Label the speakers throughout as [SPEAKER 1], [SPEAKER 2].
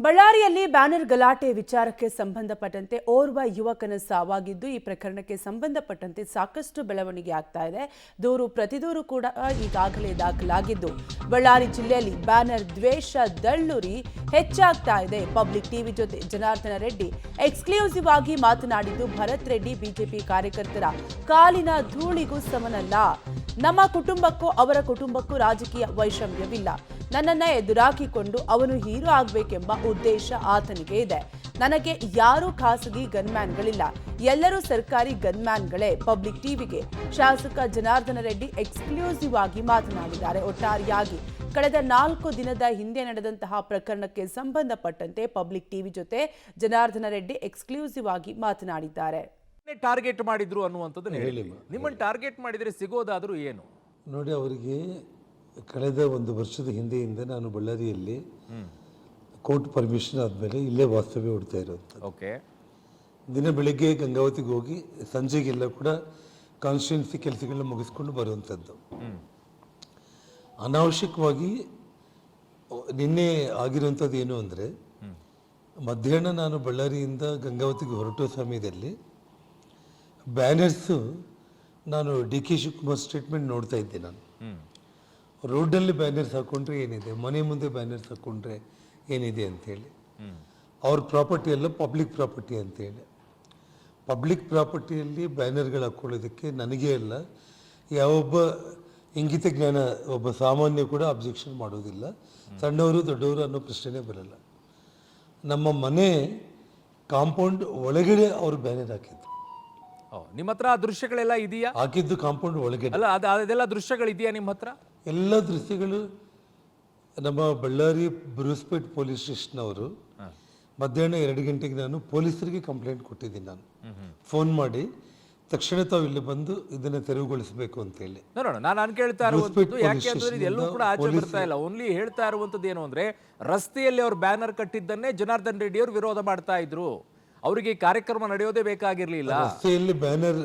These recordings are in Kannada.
[SPEAKER 1] ಬಳ್ಳಾರಿಯಲ್ಲಿ ಬ್ಯಾನರ್ ಗಲಾಟೆ ವಿಚಾರಕ್ಕೆ ಸಂಬಂಧಪಟ್ಟಂತೆ ಓರ್ವ ಯುವಕನ ಸಾವಾಗಿದ್ದು ಈ ಪ್ರಕರಣಕ್ಕೆ ಸಂಬಂಧಪಟ್ಟಂತೆ ಸಾಕಷ್ಟು ಬೆಳವಣಿಗೆ ಆಗ್ತಾ ಇದೆ. ದೂರು ಪ್ರತಿದೂರು ಕೂಡ ಈಗಾಗಲೇ ದಾಖಲಾಗಿದ್ದು ಬಳ್ಳಾರಿ ಜಿಲ್ಲೆಯಲ್ಲಿ ಬ್ಯಾನರ್ ದ್ವೇಷ ದಳ್ಳುರಿ ಹೆಚ್ಚಾಗ್ತಾ ಇದೆ. ಪಬ್ಲಿಕ್ ಟಿವಿ ಜೊತೆ ಜನಾರ್ದನ ರೆಡ್ಡಿ ಎಕ್ಸ್ಕ್ಲೂಸಿವ್ ಆಗಿ ಮಾತನಾಡಿದ್ದು, ಭರತ್ ರೆಡ್ಡಿ ಬಿಜೆಪಿ ಕಾರ್ಯಕರ್ತರ ಕಾಲಿನ ಧೂಳಿಗೂ ಸಮನಲ್ಲ. ನಮ್ಮ ಕುಟುಂಬಕ್ಕೂ ಅವರ ಕುಟುಂಬಕ್ಕೂ ರಾಜಕೀಯ ವೈಷಮ್ಯವಿಲ್ಲ. ನನ್ನನ್ನ ಎದುರಾಕಿಕೊಂಡು ಅವನು ಹೀರೋ ಆಗಬೇಕೆಂಬ ಉದ್ದೇಶ ಆತನಿಗೆ ಇದೆ. ನನಗೆ ಯಾರೂ ಖಾಸಗಿ ಗನ್ಮ್ಯಾನ್ಗಳಿಲ್ಲ, ಎಲ್ಲರೂ ಸರ್ಕಾರಿ ಗನ್ಮ್ಯಾನ್ಗಳೇ. ಪಬ್ಲಿಕ್ ಟಿವಿಗೆ ಶಾಸಕ ಜನಾರ್ದನ ರೆಡ್ಡಿ ಎಕ್ಸ್ಕ್ಲೂಸಿವ್ ಆಗಿ ಮಾತನಾಡಿದ್ದಾರೆ. ಒಟ್ಟಾರೆಯಾಗಿ ಕಳೆದ 4 ದಿನದ ಹಿಂದೆ ನಡೆದಂತಹ ಪ್ರಕರಣಕ್ಕೆ ಸಂಬಂಧಪಟ್ಟಂತೆ ಪಬ್ಲಿಕ್ ಟಿವಿ ಜೊತೆ ಜನಾರ್ದನ ರೆಡ್ಡಿ ಎಕ್ಸ್ಕ್ಲೂಸಿವ್ ಆಗಿ ಮಾತನಾಡಿದ್ದಾರೆ.
[SPEAKER 2] ಟಾರ್ಗೆಟ್ ಮಾಡಿದ್ರು ಅನ್ನುವಂಥದ್ದು ಹೇಳಿ. ನಿಮ್ಮನ್ನು ಟಾರ್ಗೆಟ್ ಮಾಡಿದರೆ ಸಿಗೋದಾದರೂ ಏನು?
[SPEAKER 3] ನೋಡಿ, ಅವರಿಗೆ ಕಳೆದ 1 ವರ್ಷದ ಹಿಂದೆಯಿಂದ ನಾನು ಬಳ್ಳಾರಿಯಲ್ಲಿ ಕೋರ್ಟ್ ಪರ್ಮಿಷನ್ ಆದಮೇಲೆ ಇಲ್ಲೇ ವಾಸ್ತವ್ಯ ಹೂಡ್ತಾ ಇರೋದು.
[SPEAKER 2] ಓಕೆ.
[SPEAKER 3] ದಿನ ಬೆಳಗ್ಗೆ ಗಂಗಾವತಿಗೆ ಹೋಗಿ ಸಂಜೆಗೆಲ್ಲ ಕೂಡ ಕಾನ್ಸ್ಟಿಟ್ಯೂನ್ಸಿ ಕೆಲಸಗಳನ್ನ ಮುಗಿಸ್ಕೊಂಡು ಬರುವಂಥದ್ದು. ಅನಾವಶ್ಯಕವಾಗಿ ನಿನ್ನೆ ಆಗಿರುವಂಥದ್ದು ಏನು ಅಂದರೆ, ಮಧ್ಯಾಹ್ನ ನಾನು ಬಳ್ಳಾರಿಯಿಂದ ಗಂಗಾವತಿಗೆ ಹೊರಟೋ ಸಮಯದಲ್ಲಿ ಬ್ಯಾನರ್ಸು ನಾನು ಡಿ ಕೆ ಶಿವಕುಮಾರ್ ಸ್ಟೇಟ್ಮೆಂಟ್ ನೋಡ್ತಾ ಇದ್ದೆ. ನಾನು ರೋಡಲ್ಲಿ ಬ್ಯಾನರ್ಸ್ ಹಾಕ್ಕೊಂಡ್ರೆ ಏನಿದೆ, ಮನೆ ಮುಂದೆ ಬ್ಯಾನರ್ಸ್ ಹಾಕ್ಕೊಂಡ್ರೆ ಏನಿದೆ ಅಂತೇಳಿ. ಅವ್ರ ಪ್ರಾಪರ್ಟಿ ಎಲ್ಲ ಪಬ್ಲಿಕ್ ಪ್ರಾಪರ್ಟಿ ಅಂತೇಳಿ. ಪಬ್ಲಿಕ್ ಪ್ರಾಪರ್ಟಿಯಲ್ಲಿ ಬ್ಯಾನರ್ಗಳು ಹಾಕ್ಕೊಳ್ಳೋದಕ್ಕೆ ನನಗೇ ಅಲ್ಲ, ಯಾವೊಬ್ಬ ಇಂಗಿತ ಜ್ಞಾನ ಒಬ್ಬ ಸಾಮಾನ್ಯ ಕೂಡ ಅಬ್ಜೆಕ್ಷನ್ ಮಾಡೋದಿಲ್ಲ. ಸಣ್ಣವರು ದೊಡ್ಡವರು ಅನ್ನೋ ಪ್ರಶ್ನೆನೇ ಬರಲ್ಲ. ನಮ್ಮ ಮನೆ ಕಾಂಪೌಂಡ್ ಒಳಗಡೆ ಅವರು ಬ್ಯಾನರ್ ಹಾಕಿದ್ದು.
[SPEAKER 2] ನಿಮ್ಮ ಹತ್ರ ಆ ದೃಶ್ಯಗಳೆಲ್ಲ ಇದೆಯಾ?
[SPEAKER 3] ಹಾಕಿದ್ದು ಕಾಂಪೌಂಡ್ ಒಳಗಡೆ
[SPEAKER 2] ಅಲ್ಲ, ಅದೆಲ್ಲ ದೃಶ್ಯಗಳಿದೆಯಾ ನಿಮ್ಮ ಹತ್ರ?
[SPEAKER 3] ಎಲ್ಲ ದೃಶ್ಯಗಳು ನಮ್ಮ ಬಳ್ಳಾರಿ ಬ್ರೂಸ್ಪೇಟ್ ಪೊಲೀಸ್ ಸ್ಟೇಷನ್ ಅವರು ಮಧ್ಯಾಹ್ನ 2 ಗಂಟೆಗೆ ನಾನು ಪೊಲೀಸರಿಗೆ ಕಂಪ್ಲೇಂಟ್ ಕೊಟ್ಟಿದ್ದೀನಿ. ನಾನು ಫೋನ್ ಮಾಡಿ ತಕ್ಷಣ ತಾವು ಇಲ್ಲಿ ಬಂದು ಇದನ್ನ ತೆರವುಗೊಳಿಸಬೇಕು ಅಂತ ಹೇಳಿ.
[SPEAKER 2] ನಾನು ಕೇಳ್ತಾ ಇರುವಂತದ್ದು ಯಾಕೆ ಅಂದ್ರೆ ಇದೆಲ್ಲೂ ಕೂಡ ಆಚೆ ಬರ್ತಾ ಇಲ್ಲ. ಓನ್ಲಿ ಹೇಳ್ತಾ ಇರುವಂತದ್ದು ಏನು ಅಂದ್ರೆ, ರಸ್ತೆಯಲ್ಲಿ ಅವ್ರು ಬ್ಯಾನರ್ ಕಟ್ಟಿದ್ದನ್ನೇ ಜನಾರ್ದನ್ ರೆಡ್ಡಿ ಅವರು ವಿರೋಧ ಮಾಡ್ತಾ ಇದ್ರು. ಅವರಿಗೆ ಕಾರ್ಯಕ್ರಮ ನಡೆಯೋದೇ ಬೇಕಾಗಿರ್ಲಿಲ್ಲ.
[SPEAKER 3] ರಸ್ತೆಯಲ್ಲಿ ಬ್ಯಾನರ್,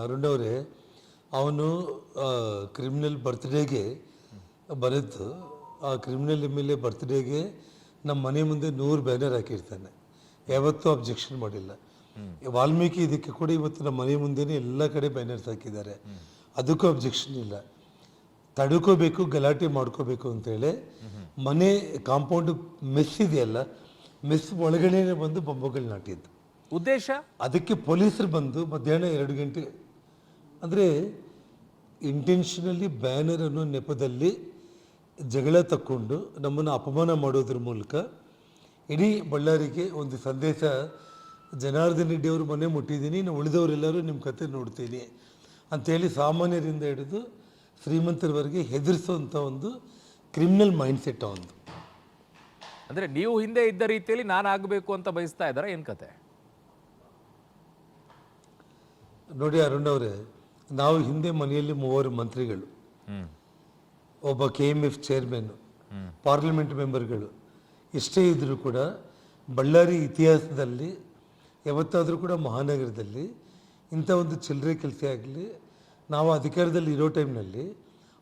[SPEAKER 3] ಅರುಣ್ ಅವರೇ, ಅವನು ಕ್ರಿಮಿನಲ್ ಬರ್ತ್ಡೇಗೆ ಬರೆದು ಆ ಕ್ರಿಮಿನಲ್ MLA ಬರ್ತ್ಡೇಗೆ ನಮ್ಮ ಮನೆ ಮುಂದೆ 100 ಬ್ಯಾನರ್ ಹಾಕಿರ್ತಾನೆ. ಯಾವತ್ತೂ ಅಬ್ಜೆಕ್ಷನ್ ಮಾಡಿಲ್ಲ. ವಾಲ್ಮೀಕಿ ಇದಕ್ಕೆ ಕೂಡ ಇವತ್ತು ನಮ್ಮ ಮನೆ ಮುಂದೆನೇ ಎಲ್ಲ ಕಡೆ ಬ್ಯಾನರ್ಸ್ ಹಾಕಿದ್ದಾರೆ, ಅದಕ್ಕೂ ಅಬ್ಜೆಕ್ಷನ್ ಇಲ್ಲ. ತಡ್ಕೋಬೇಕು, ಗಲಾಟೆ ಮಾಡ್ಕೋಬೇಕು ಅಂತೇಳಿ ಮನೆ ಕಾಂಪೌಂಡ್ ಮೆಸ್ ಇದೆಯಲ್ಲ, ಮೆಸ್ ಒಳಗಡೆ ಬಂದು ಬೊಂಬುಗಳು ನಾಟಿದ್ದು.
[SPEAKER 2] ಉದ್ದೇಶ
[SPEAKER 3] ಅದಕ್ಕೆ ಪೊಲೀಸರು ಬಂದು ಮಧ್ಯಾಹ್ನ 2 ಗಂಟೆ ಅಂದರೆ ಇಂಟೆನ್ಷನಲಿ ಬ್ಯಾನರ್ ಅನ್ನೋ ನೆಪದಲ್ಲಿ ಜಗಳ ತಕ್ಕೊಂಡು ನಮ್ಮನ್ನು ಅಪಮಾನ ಮಾಡೋದ್ರ ಮೂಲಕ ಇಡೀ ಬಳ್ಳಾರಿಗೆ ಒಂದು ಸಂದೇಶ, ಜನಾರ್ದನ್ ರೆಡ್ಡಿ ಅವರು ಮನೆ ಮುಟ್ಟಿದ್ದೀನಿ, ನಾನು ಉಳಿದವರೆಲ್ಲರೂ ನಿಮ್ಮ ಕತೆ ನೋಡ್ತೀನಿ ಅಂಥೇಳಿ ಸಾಮಾನ್ಯರಿಂದ ಹಿಡಿದು ಶ್ರೀಮಂತರವರೆಗೆ ಹೆದರಿಸುವಂಥ ಒಂದು ಕ್ರಿಮಿನಲ್ ಮೈಂಡ್ಸೆಟ್ ಒಂದು.
[SPEAKER 2] ಅಂದರೆ ನೀವು ಹಿಂದೆ ಇದ್ದ ರೀತಿಯಲ್ಲಿ ನಾನು ಆಗಬೇಕು ಅಂತ ಬಯಸ್ತಾ ಇದ್ದಾರೆ, ಏನು ಕತೆ?
[SPEAKER 3] ನೋಡಿ ಅರುಣ್ ಅವರೇ, ನಾವು ಹಿಂದೆ ಮನೆಯಲ್ಲಿ 3 ಮಂತ್ರಿಗಳು, ಒಬ್ಬ KMF ಚೇರ್ಮನ್ನು, ಪಾರ್ಲಿಮೆಂಟ್ ಮೆಂಬರ್ಗಳು ಎಷ್ಟೇ ಇದ್ದರೂ ಕೂಡ ಬಳ್ಳಾರಿ ಇತಿಹಾಸದಲ್ಲಿ ಯಾವತ್ತಾದರೂ ಕೂಡ ಮಹಾನಗರದಲ್ಲಿ ಇಂಥ ಒಂದು ಚಿಲ್ಲರೆ ಕೆಲಸ ಆಗಲಿ, ನಾವು ಅಧಿಕಾರದಲ್ಲಿ ಇರೋ ಟೈಮ್ನಲ್ಲಿ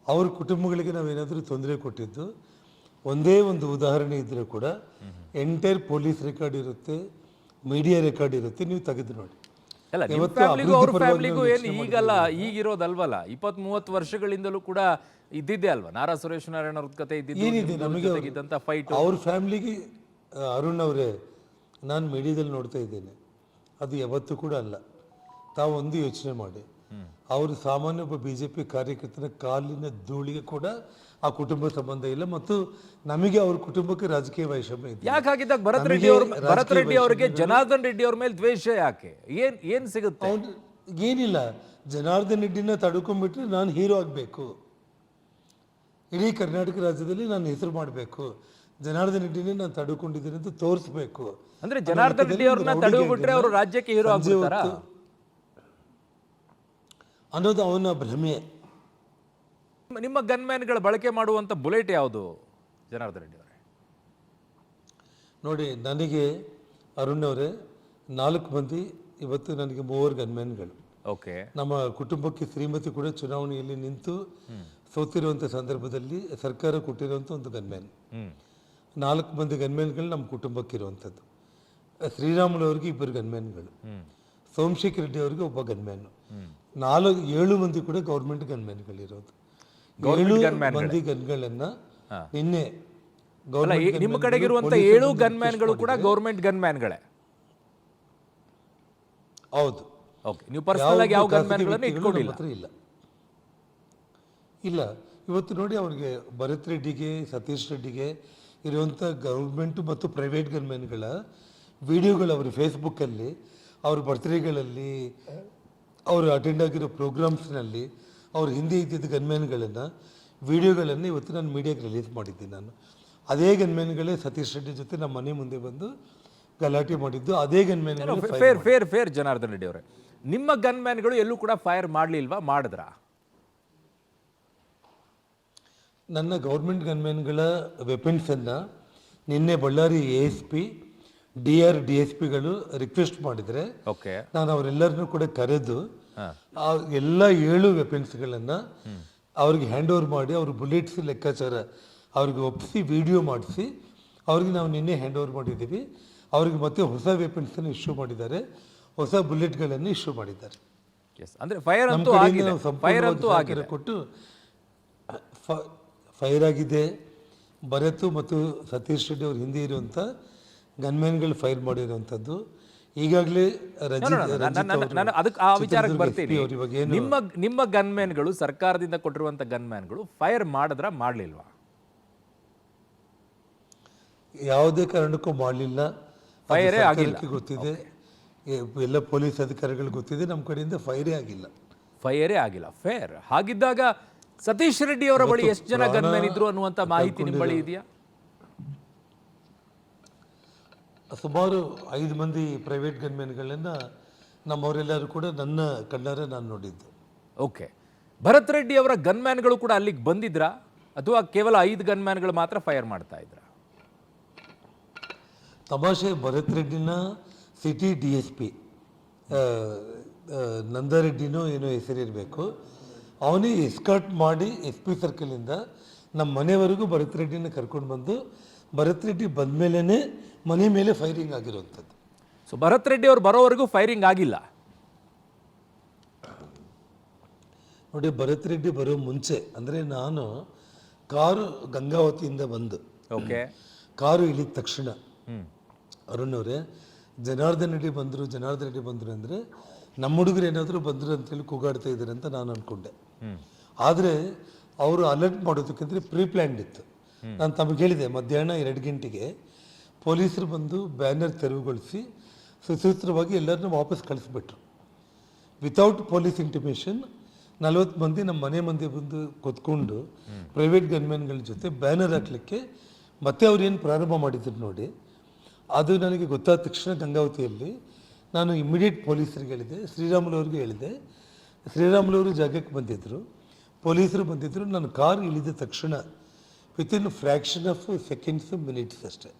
[SPEAKER 3] ಅವ್ರ ಕುಟುಂಬಗಳಿಗೆ ನಾವೇನಾದರೂ ತೊಂದರೆ ಕೊಟ್ಟಿದ್ದು ಒಂದೇ ಒಂದು ಉದಾಹರಣೆ ಇದ್ದರೆ ಕೂಡ ಎಂಟೈರ್ ಪೊಲೀಸ್ ರೆಕಾರ್ಡ್ ಇರುತ್ತೆ, ಮೀಡಿಯಾ ರೆಕಾರ್ಡ್ ಇರುತ್ತೆ, ನೀವು ತೆಗೆದು ನೋಡಿ.
[SPEAKER 2] ಈಗಲ್ಲ, ಈಗಿರೋದಲ್ವಲ್ಲ, 20-30 ವರ್ಷಗಳಿಂದಲೂ ಕೂಡ ಇದ್ದಿದ್ದೆ ಅಲ್ವಾ? ನಾರಾ ಸುರೇಶ್ ನಾರಾಯಣ ಅವ್ರ ಕತೆ
[SPEAKER 3] ಏನಿದೆ ನಮಗೆ
[SPEAKER 2] ಫೈಟ್
[SPEAKER 3] ಅವ್ರ ಫ್ಯಾಮಿಲಿಗೆ. ಅರುಣ್ ಅವರೇ, ನಾನು ಮೀಡಿಯಾದಲ್ಲಿ ನೋಡ್ತಾ ಇದ್ದೇನೆ, ಅದು ಯಾವತ್ತೂ ಕೂಡ ಅಲ್ಲ. ತಾವು ಒಂದು ಯೋಚನೆ ಮಾಡಿ, ಅವರು ಸಾಮಾನ್ಯ ಒಬ್ಬ BJP ಕಾರ್ಯಕರ್ತನ ಕಾಲಿನ ಧೂಳಿಗೆ ಕೂಡ ಆ ಕುಟುಂಬ ಸಂಬಂಧ ಇಲ್ಲ, ಮತ್ತು ನಮಗೆ ಅವ್ರ ಕುಟುಂಬಕ್ಕೆ ರಾಜಕೀಯ ವೈಷಮ್ಯ ಇದೆ.
[SPEAKER 2] ಯಾಕೆ ಹಾಗಿದ್ದಾಗ ಭರತ್ ರೆಡ್ಡಿ ಅವರಿಗೆ ಜನಾರ್ದನ್ ರೆಡ್ಡಿ ಅವ್ರ ಮೇಲೆ ದ್ವೇಷ ಯಾಕೆ? ಏನ್ ಸಿಗುತ್ತೆ?
[SPEAKER 3] ಏನಿಲ್ಲ, ಜನಾರ್ದನ್ ರೆಡ್ಡಿನ ತಡ್ಕೊಂಡ್ಬಿಟ್ರೆ ನಾನು ಹೀರೋ ಆಗಬೇಕು, ಇಡೀ ಕರ್ನಾಟಕ ರಾಜ್ಯದಲ್ಲಿ ನಾನು ಹೆಸರು ಮಾಡಬೇಕು, ಜನಾರ್ದನ್ ರೆಡ್ಡಿನೇ ನಾನು ತಡ್ಕೊಂಡಿದ್ದೀನಿ ಅಂತ ತೋರಿಸ್ಬೇಕು.
[SPEAKER 2] ಅಂದ್ರೆ ಜನಾರ್ದನ್ ರೆಡ್ಡಿ ಅವ್ರನ್ನ ತಡೆಬಿಟ್ರೆ ಅವರು ರಾಜ್ಯಕ್ಕೆ ಹೀರೋ ಆಗ್ತಾರಾ
[SPEAKER 3] ಅನ್ನೋದು ಅವನ ಭ್ರಮೆ.
[SPEAKER 2] ನಿಮ್ಮ ಗನ್ಮ್ಯಾನ್ಗಳ ಬಳಕೆ ಮಾಡುವಂಥ ಬುಲೆಟ್ ಯಾವುದು ಜನಾರ್ದನ್ ರೆಡ್ಡಿ ಅವರೇ?
[SPEAKER 3] ನೋಡಿ, ನನಗೆ ಅರುಣ್ ಅವರೇ 4 ಮಂದಿ, ಇವತ್ತು ನನಗೆ 3 ಗನ್ಮ್ಯಾನ್ಗಳು.
[SPEAKER 2] ಓಕೆ.
[SPEAKER 3] ನಮ್ಮ ಕುಟುಂಬಕ್ಕೆ ಶ್ರೀಮತಿ ಕೂಡ ಚುನಾವಣೆಯಲ್ಲಿ ನಿಂತು ಸೋತಿರುವಂಥ ಸಂದರ್ಭದಲ್ಲಿ ಸರ್ಕಾರ ಕೊಟ್ಟಿರುವಂಥ ಒಂದು ಗನ್ಮ್ಯಾನ್. 4 ಮಂದಿ ಗನ್ಮ್ಯಾನ್ಗಳು ನಮ್ಮ ಕುಟುಂಬಕ್ಕೆ ಇರುವಂಥದ್ದು. ಶ್ರೀರಾಮುಲು ಅವ್ರಿಗೆ 2 ಗನ್ಮ್ಯಾನ್ಗಳು, ಸೋಮಶೇಖರ್ ರೆಡ್ಡಿ ಅವ್ರಿಗೆ ಒಬ್ಬ ಗನ್ಮ್ಯಾನು, 7 ಮಂದಿ ಕೂಡ ಗೌರ್ಮೆಂಟ್ ಗನ್ಮ್ಯಾನ್ಗಳಿರೋದು. 7 ಮಂದಿ ಗನ್ಗಳನ್ನ ನಿನ್ನೆ
[SPEAKER 2] ನಿಮ್ಮ ಕಡೆಗಿರುವಂತ 7 ಗನ್ಮ್ಯಾನ್ಗಳು ಕೂಡ ಗೌರ್ಮೆಂಟ್ ಗನ್ಮ್ಯಾನ್ಗಳೇ.
[SPEAKER 3] ಹೌದು.
[SPEAKER 2] ಓಕೆ, ನೀವು ಪರ್ಸನಲ್ ಆಗಿ ಯಾವ ಗನ್ಮ್ಯಾನ್ಗಳನ್ನ ಇಟ್ಕೊಂಡಿಲ್ಲ?
[SPEAKER 3] ಇಲ್ಲ ಇಲ್ಲ. ಇವತ್ತು ನೋಡಿ, ಅವ್ರಿಗೆ ಭರತ್ ರೆಡ್ಡಿಗೆ, ಸತೀಶ್ ರೆಡ್ಡಿಗೆ ಇರುವಂಥ ಗೌರ್ಮೆಂಟ್ ಮತ್ತು ಪ್ರೈವೇಟ್ ಗನ್ಮ್ಯಾನ್ಗಳ ವಿಡಿಯೋಗಳು ಅವರು ಫೇಸ್ಬುಕ್ಕಲ್ಲಿ, ಅವ್ರ ಬರ್ತ್ಡೇಗಳಲ್ಲಿ, ಅವರು ಅಟೆಂಡ್ ಆಗಿರೋ ಪ್ರೋಗ್ರಾಮ್ಸ್ನಲ್ಲಿ ಅವ್ರು ಹಿಂದೆ ಇದ್ದಿದ್ದ ಗನ್ಮ್ಯಾನ್ಗಳನ್ನು ವಿಡಿಯೋಗಳನ್ನು ಇವತ್ತು ನಾನು ಮೀಡಿಯಾಗೆ ರಿಲೀಸ್ ಮಾಡಿದ್ದೀನಿ. ನಾನು ಅದೇ ಗನ್ಮ್ಯಾನ್ಗಳೇ ಸತೀಶ್ ರೆಡ್ಡಿ ಜೊತೆ ನಮ್ಮ ಮನೆ ಮುಂದೆ ಬಂದು ಗಲಾಟೆ ಮಾಡಿದ್ದು. ಅದೇ ಗನ್ಮ್ಯಾನ್ಗಳು
[SPEAKER 2] ಫೇರ್ ಜನಾರ್ದನ್ ರೆಡ್ಡಿ ಅವರೇ, ನಿಮ್ಮ ಗನ್ಮ್ಯಾನ್ಗಳು ಎಲ್ಲೂ ಕೂಡ ಫೈರ್ ಮಾಡಲಿಲ್ವಾ? ಮಾಡಿದ್ರಾ?
[SPEAKER 3] ನನ್ನ ಗೌರ್ಮೆಂಟ್ ಗನ್ಮ್ಯಾನ್ಗಳ ವೆಪನ್ಸನ್ನು ನಿನ್ನೆ ಬಳ್ಳಾರಿ ASP DSPಗಳು ರಿಕ್ವೆಸ್ಟ್ ಮಾಡಿದರೆ
[SPEAKER 2] ಓಕೆ,
[SPEAKER 3] ನಾನು ಅವರೆಲ್ಲರನ್ನೂ ಕೂಡ ಕರೆದು ಆ ಎಲ್ಲ 7 ವೆಪನ್ಸ್ಗಳನ್ನು ಅವ್ರಿಗೆ ಹ್ಯಾಂಡ್ ಓವರ್ ಮಾಡಿ, ಅವ್ರ ಬುಲೆಟ್ಸ್ ಲೆಕ್ಕಾಚಾರ ಅವ್ರಿಗೆ ಒಪ್ಪಿಸಿ ವಿಡಿಯೋ ಮಾಡಿಸಿ ಅವ್ರಿಗೆ ನಾವು ನಿನ್ನೆ ಹ್ಯಾಂಡ್ ಓವರ್ ಮಾಡಿದ್ದೀವಿ. ಅವ್ರಿಗೆ ಮತ್ತೆ ಹೊಸ ವೆಪನ್ಸನ್ನು ಇಶ್ಯೂ ಮಾಡಿದ್ದಾರೆ, ಹೊಸ ಬುಲೆಟ್ಗಳನ್ನು ಇಶ್ಯೂ ಮಾಡಿದ್ದಾರೆ.
[SPEAKER 2] ಅಂದ್ರೆ ಫೈರ್ ಅಂತೂ ಆಗಿದೆ, ಫೈರ್ ಅಂತೂ ಆಗಿದೆ,
[SPEAKER 3] ಕೊಟ್ಟು ಫೈರ್ ಆಗಿದೆ. ಭರತ್ ಮತ್ತು ಸತೀಶ್ ರೆಡ್ಡಿ ಅವ್ರ ಹಿಂದೆ ಇರುವಂಥ ಗನ್ಮ್ಯಾನ್ಗಳು ಫೈರ್ ಮಾಡಿರುವಂಥದ್ದು. ಈಗಾಗಲೇ
[SPEAKER 2] ನಾನು ಅದಕ್ಕೆ ಆ ವಿಚಾರಕ್ಕೆ ಬರ್ತೀನಿ. ನಿಮ್ಮ ಗನ್ಮ್ಯಾನ್ಗಳು, ಸರ್ಕಾರದಿಂದ ಕೊಟ್ಟಿರುವಂತ ಗನ್ಮ್ಯಾನ್ಗಳು ಫೈರ್ ಮಾಡಿದ್ರ ಮಾಡಲಿಲ್ವಾ?
[SPEAKER 3] ಯಾವುದೇ ಕಾರಣಕ್ಕೂ ಮಾಡಲಿಲ್ಲ.
[SPEAKER 2] ಫೈರೇ ಆಗಿಲ್ಲ,
[SPEAKER 3] ಗೊತ್ತಿದೆ, ಎಲ್ಲ ಪೊಲೀಸ್ ಅಧಿಕಾರಿಗಳು ಗೊತ್ತಿದೆ. ನಮ್ಮ ಕಡೆಯಿಂದ ಫೈರೇ ಆಗಿಲ್ಲ.
[SPEAKER 2] ಫೈರೇ ಆಗಿಲ್ಲ. ಫೇರ್ ಹಾಗಿದ್ದಾಗ ಸತೀಶ್ ರೆಡ್ಡಿ ಅವರ ಬಳಿ ಎಷ್ಟು ಜನ ಗನ್ಮ್ಯಾನ್ ಇದ್ರು ಅನ್ನುವಂತ ಮಾಹಿತಿ ನಿಮ್ಮ ಬಳಿ ಇದೆಯಾ?
[SPEAKER 3] ಸುಮಾರು 5 ಮಂದಿ ಪ್ರೈವೇಟ್ ಗನ್ಮ್ಯಾನ್ಗಳನ್ನ ನಮ್ಮವರೆಲ್ಲರೂ ಕೂಡ ನನ್ನ ಕಣ್ಣಾರೆ ನಾನು ನೋಡಿದ್ದು.
[SPEAKER 2] ಓಕೆ, ಭರತ್ ರೆಡ್ಡಿ ಅವರ ಗನ್ಮ್ಯಾನ್ಗಳು ಕೂಡ ಅಲ್ಲಿಗೆ ಬಂದಿದ್ರಾ ಅಥವಾ ಕೇವಲ 5 ಗನ್ಮ್ಯಾನ್ಗಳು ಮಾತ್ರ ಫೈರ್ ಮಾಡ್ತಾ ಇದ್ರ?
[SPEAKER 3] ತಮಾಷೆ, ಭರತ್ ರೆಡ್ಡಿನ ಸಿಟಿ DSP ನಂದಾರೆಡ್ಡಿನೋ ಏನೋ ಹೆಸರಿರಬೇಕು, ಅವನೇ ಎಸ್ಕಾರ್ಟ್ ಮಾಡಿ SP ಸರ್ಕಲಿಂದ ನಮ್ಮ ಮನೆವರೆಗೂ ಭರತ್ ರೆಡ್ಡಿನ ಕರ್ಕೊಂಡು ಬಂದು, ಭರತ್ ರೆಡ್ಡಿ ಬಂದ ಮೇಲೇ ಮನೆ ಮೇಲೆ ಫೈರಿಂಗ್ ಆಗಿರುವಂಥದ್ದು.
[SPEAKER 2] ಸೊ ಭರತ್ ರೆಡ್ಡಿ ಅವರು ಬರೋವರೆಗೂ ಫೈರಿಂಗ್ ಆಗಿಲ್ಲ?
[SPEAKER 3] ನೋಡಿ, ಭರತ್ ರೆಡ್ಡಿ ಬರೋ ಮುಂಚೆ, ಅಂದರೆ ನಾನು ಕಾರು ಗಂಗಾವತಿಯಿಂದ ಬಂದು
[SPEAKER 2] ಓಕೆ,
[SPEAKER 3] ಕಾರು ಇಳಿದ ತಕ್ಷಣ ಅರುಣ್ ಅವರೇ, ಜನಾರ್ದನ್ ರೆಡ್ಡಿ ಬಂದರು ಅಂದರೆ ನಮ್ಮ ಹುಡುಗರು ಏನಾದರೂ ಬಂದರು ಅಂತೇಳಿ ಕೂಗಾಡ್ತಾ ಇದ್ದಾರೆ ಅಂತ ನಾನು ಅಂದ್ಕೊಂಡೆ. ಆದರೆ ಅವರು ಅಲರ್ಟ್ ಮಾಡೋದಕ್ಕೆಂದರೆ ಪ್ರೀ ಪ್ಲ್ಯಾನ್ಡ್ ಇತ್ತು. ನಾನು ತಮಗೆ ಹೇಳಿದೆ, ಮಧ್ಯಾಹ್ನ 2 ಗಂಟೆಗೆ ಪೊಲೀಸರು ಬಂದು ಬ್ಯಾನರ್ ತೆರವುಗೊಳಿಸಿ ಸುಸೂತ್ರವಾಗಿ ಎಲ್ಲರನ್ನೂ ವಾಪಸ್ ಕಳಿಸ್ಬಿಟ್ರು. ವಿತೌಟ್ ಪೊಲೀಸ್ ಇಂಟಿಮೇಷನ್ 40 ಮಂದಿ ನಮ್ಮ ಮನೆ ಮಂದಿ ಬಂದು ಕೂತ್ಕೊಂಡು ಪ್ರೈವೇಟ್ ಗನ್ಮ್ಯಾನ್ಗಳ ಜೊತೆ ಬ್ಯಾನರ್ ಹಾಕಲಿಕ್ಕೆ ಮತ್ತೆ ಅವ್ರು ಏನು ಪ್ರಾರಂಭ ಮಾಡಿದ್ರು ನೋಡಿ, ಅದು ನನಗೆ ಗೊತ್ತಾದ ತಕ್ಷಣ ಗಂಗಾವತಿಯಲ್ಲಿ ನಾನು ಇಮಿಡಿಯೇಟ್ ಪೊಲೀಸರಿಗೆ ಹೇಳಿದೆ, ಶ್ರೀರಾಮುಲು ಅವ್ರಿಗೆ ಹೇಳಿದೆ. ಶ್ರೀರಾಮುಲು ಅವರು ಜಾಗಕ್ಕೆ ಬಂದಿದ್ದರು, ಪೊಲೀಸರು ಬಂದಿದ್ದರು. ನಾನು ಕಾರ್ ಇಳಿದ ತಕ್ಷಣ within fraction of seconds minutes ಅಷ್ಟೇ